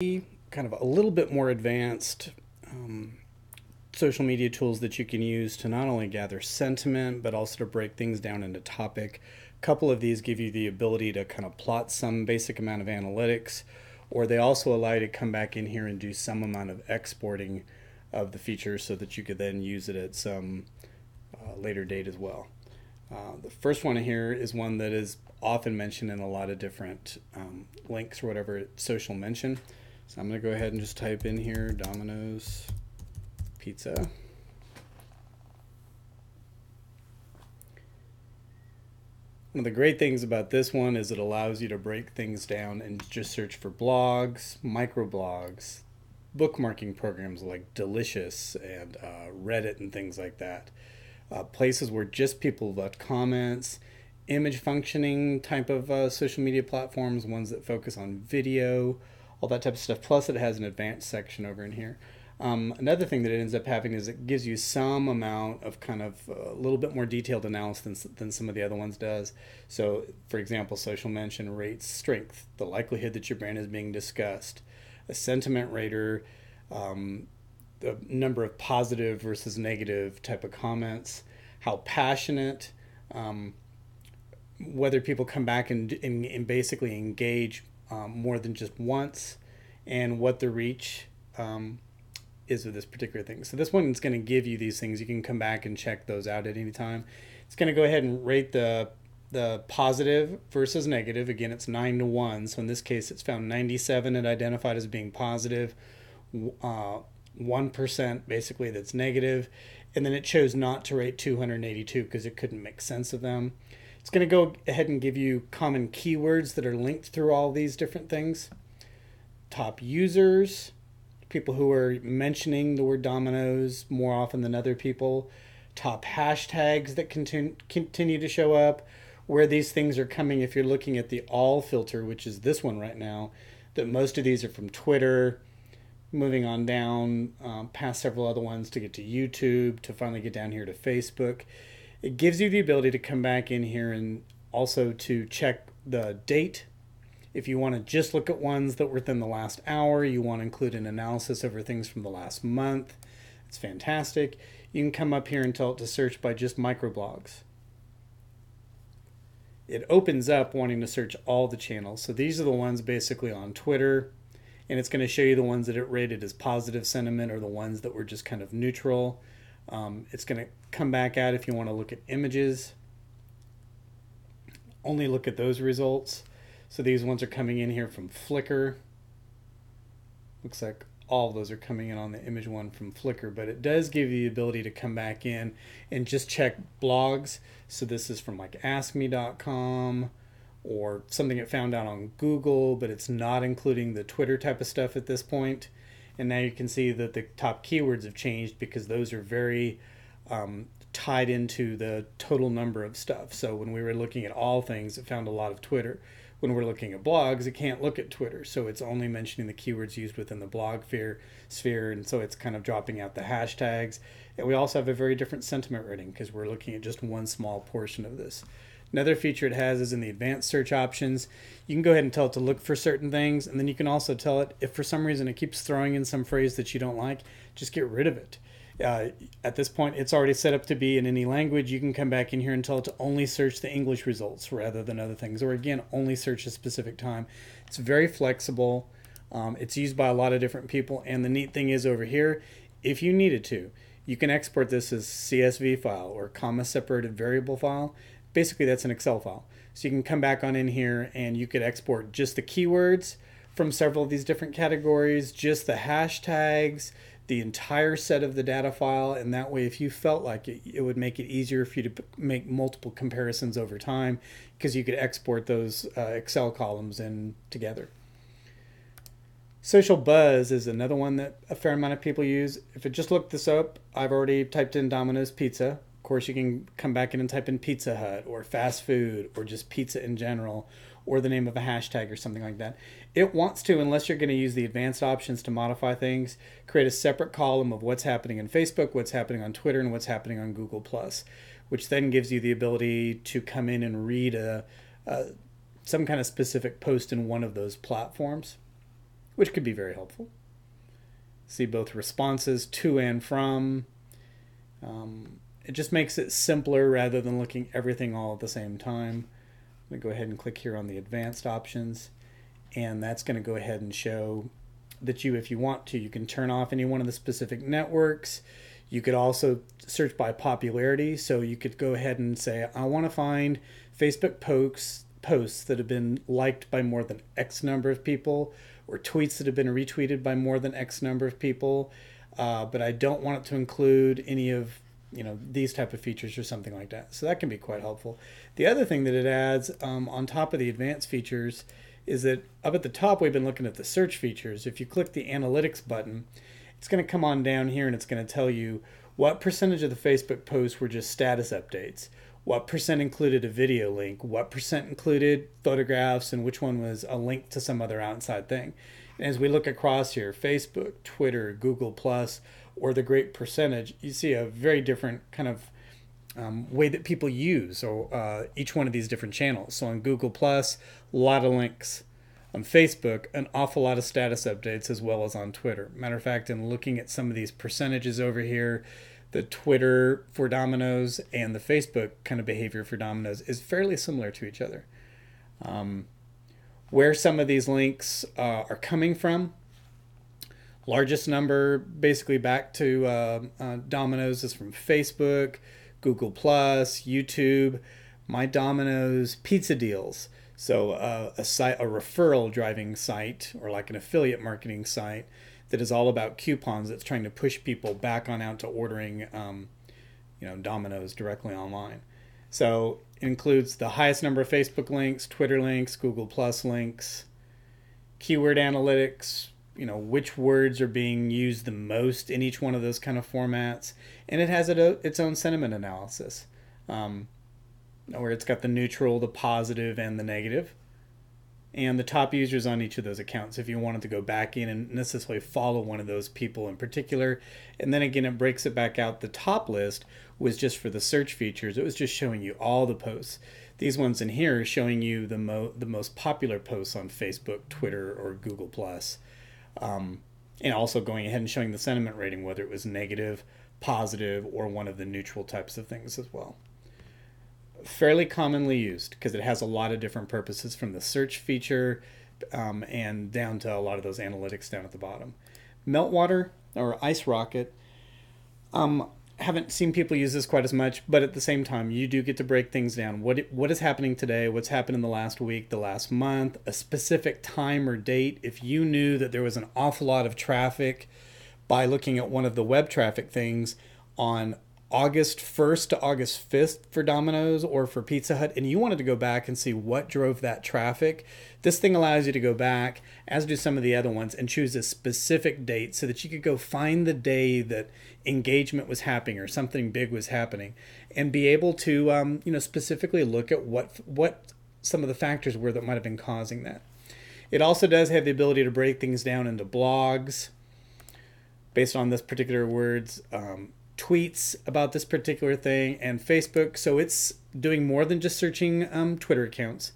kind of a little bit more advanced social media tools that you can use to not only gather sentiment but also to break things down into topic. A couple of these give you the ability to kind of plot some basic amount of analytics, or they also allow you to come back in here and do some amount of exporting of the features so that you could then use it at some later date as well. The first one here is one that is often mentioned in a lot of different links or whatever, social mention. So I'm going to go ahead and just type in here Domino's Pizza. One of the great things about this one is it allows you to break things down and just search for blogs, microblogs, bookmarking programs like Delicious and Reddit and things like that. Places where just people left comments, image functioning type of social media platforms, ones that focus on video, all that type of stuff. Plus it has an advanced section over in here. Another thing that it ends up having is it gives you some amount of kind of a little bit more detailed analysis than some of the other ones does. So for example, social mention rates strength, the likelihood that your brand is being discussed. A sentiment rater, the number of positive versus negative type of comments, how passionate, whether people come back and basically engage more than just once, and what the reach is of this particular thing. So this one is going to give you these things. You can come back and check those out at any time. It's going to go ahead and rate the positive versus negative. Again, it's 9 to 1. So in this case, it's found 97 it identified as being positive, 1% basically that's negative, and then it chose not to rate 282 because it couldn't make sense of them. It's going to go ahead and give you common keywords that are linked through all these different things. Top users, people who are mentioning the word Domino's more often than other people. Top hashtags that continue to show up. Where these things are coming, if you're looking at the all filter, which is this one right now, that most of these are from Twitter, moving on down past several other ones to get to YouTube, to finally get down here to Facebook. It gives you the ability to come back in here and also to check the date. If you want to just look at ones that were within the last hour, you want to include an analysis over things from the last month, it's fantastic. You can come up here and tell it to search by just microblogs. It opens up wanting to search all the channels. So these are the ones basically on Twitter, and it's going to show you the ones that it rated as positive sentiment or the ones that were just kind of neutral. It's going to come back out if you want to look at images. Only look at those results. So these ones are coming in here from Flickr. Looks like all of those are coming in on the image one from Flickr, but it does give you the ability to come back in and just check blogs. So this is from like askme.com or something it found out on Google, but it's not including the Twitter type of stuff at this point. And now you can see that the top keywords have changed because those are very tied into the total number of stuff. So when we were looking at all things, it found a lot of Twitter. When we're looking at blogs, it can't look at Twitter. So it's only mentioning the keywords used within the blog sphere. And so it's kind of dropping out the hashtags. And we also have a very different sentiment rating because we're looking at just one small portion of this. Another feature it has is in the advanced search options. You can go ahead and tell it to look for certain things. And then you can also tell it if for some reason it keeps throwing in some phrase that you don't like, just get rid of it. At this point, it's already set up to be in any language. You can come back in here and tell it to only search the English results rather than other things, or again, only search a specific time. It's very flexible. It's used by a lot of different people, and the neat thing is over here, if you needed to, you can export this as CSV file or comma separated variable file. Basically, that's an Excel file. So you can come back on in here and you could export just the keywords from several of these different categories, just the hashtags, the entire set of the data file, and that way if you felt like it would make it easier for you to make multiple comparisons over time because you could export those Excel columns in together. Social Buzz is another one that a fair amount of people use. If I just look this up, I've already typed in Domino's Pizza. Of course, you can come back in and type in Pizza Hut or fast food or just pizza in general or the name of a hashtag or something like that. It wants to, unless you're going to use the advanced options to modify things, create a separate column of what's happening in Facebook, what's happening on Twitter, and what's happening on Google+, which then gives you the ability to come in and read some kind of specific post in one of those platforms. which could be very helpful. See both responses to and from. It just makes it simpler rather than looking everything all at the same time. I'm going to go ahead and click here on the advanced options, and that's going to go ahead and show that if you want to, you can turn off any one of the specific networks. You could also search by popularity, so you could go ahead and say, I want to find Facebook posts that have been liked by more than X number of people, or tweets that have been retweeted by more than X number of people, but I don't want it to include any of these type of features or something like that. So that can be quite helpful. The other thing that it adds on top of the advanced features is that up at the top we've been looking at the search features. If you click the analytics button, it's going to come on down here and it's going to tell you what percentage of the Facebook posts were just status updates, what percent included a video link, what percent included photographs, and which one was a link to some other outside thing. And as we look across here, Facebook, Twitter, Google+, or the great percentage, you see a very different kind of way that people use each one of these different channels. So on Google+, a lot of links. On Facebook, an awful lot of status updates, as well as on Twitter. Matter of fact, in looking at some of these percentages over here, the Twitter for Domino's and the Facebook kind of behavior for Domino's is fairly similar to each other. Where some of these links are coming from, largest number basically back to Domino's is from Facebook, Google+, YouTube, My Domino's, Pizza Deals. So a referral driving site, or like an affiliate marketing site that is all about coupons, that's trying to push people back on out to ordering Domino's directly online. So it includes the highest number of Facebook links, Twitter links, Google+ links, keyword analytics, which words are being used the most in each one of those kind of formats, and it has its own sentiment analysis. Where it's got the neutral, the positive, and the negative, and the top users on each of those accounts if you wanted to go back in and necessarily follow one of those people in particular. And then again, it breaks it back out. The top list was just for the search features. It was just showing you all the posts. These ones in here are showing you the most popular posts on Facebook, Twitter, or Google+. And also going ahead and showing the sentiment rating, whether it was negative, positive, or one of the neutral types of things as well. Fairly commonly used because it has a lot of different purposes, from the search feature and down to a lot of those analytics down at the bottom. Meltwater or Ice Rocket, haven't seen people use this quite as much, but at the same time, you do get to break things down. What is happening today? What's happened in the last week, the last month, a specific time or date. If you knew that there was an awful lot of traffic by looking at one of the web traffic things on August 1st to August 5th for Domino's or for Pizza Hut, and you wanted to go back and see what drove that traffic, this thing allows you to go back, as do some of the other ones, and choose a specific date so that you could go find the day that engagement was happening or something big was happening, and be able to specifically look at what some of the factors were that might have been causing that. It also does have the ability to break things down into blogs based on this particular words, tweets about this particular thing, and Facebook. So it's doing more than just searching Twitter accounts,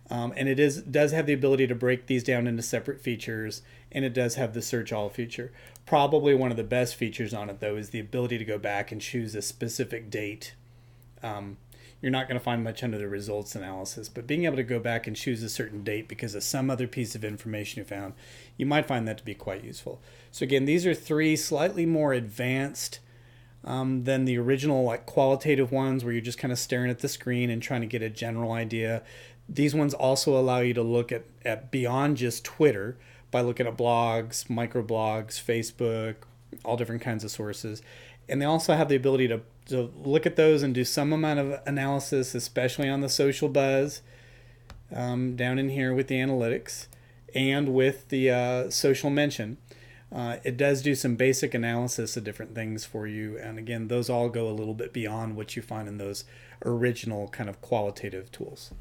and it does have the ability to break these down into separate features, and it does have the search all feature. Probably one of the best features on it though is the ability to go back and choose a specific date. You're not going to find much under the results analysis, but being able to go back and choose a certain date because of some other piece of information you found, you might find that to be quite useful. So again, these are three slightly more advanced than the original qualitative ones where you're just kind of staring at the screen and trying to get a general idea. These ones also allow you to look at beyond just Twitter by looking at blogs, microblogs, Facebook, all different kinds of sources. And they also have the ability to look at those and do some amount of analysis, especially on the social buzz, down in here with the analytics and with the social mention. It does do some basic analysis of different things for you. And again, those all go a little bit beyond what you find in those original kind of qualitative tools.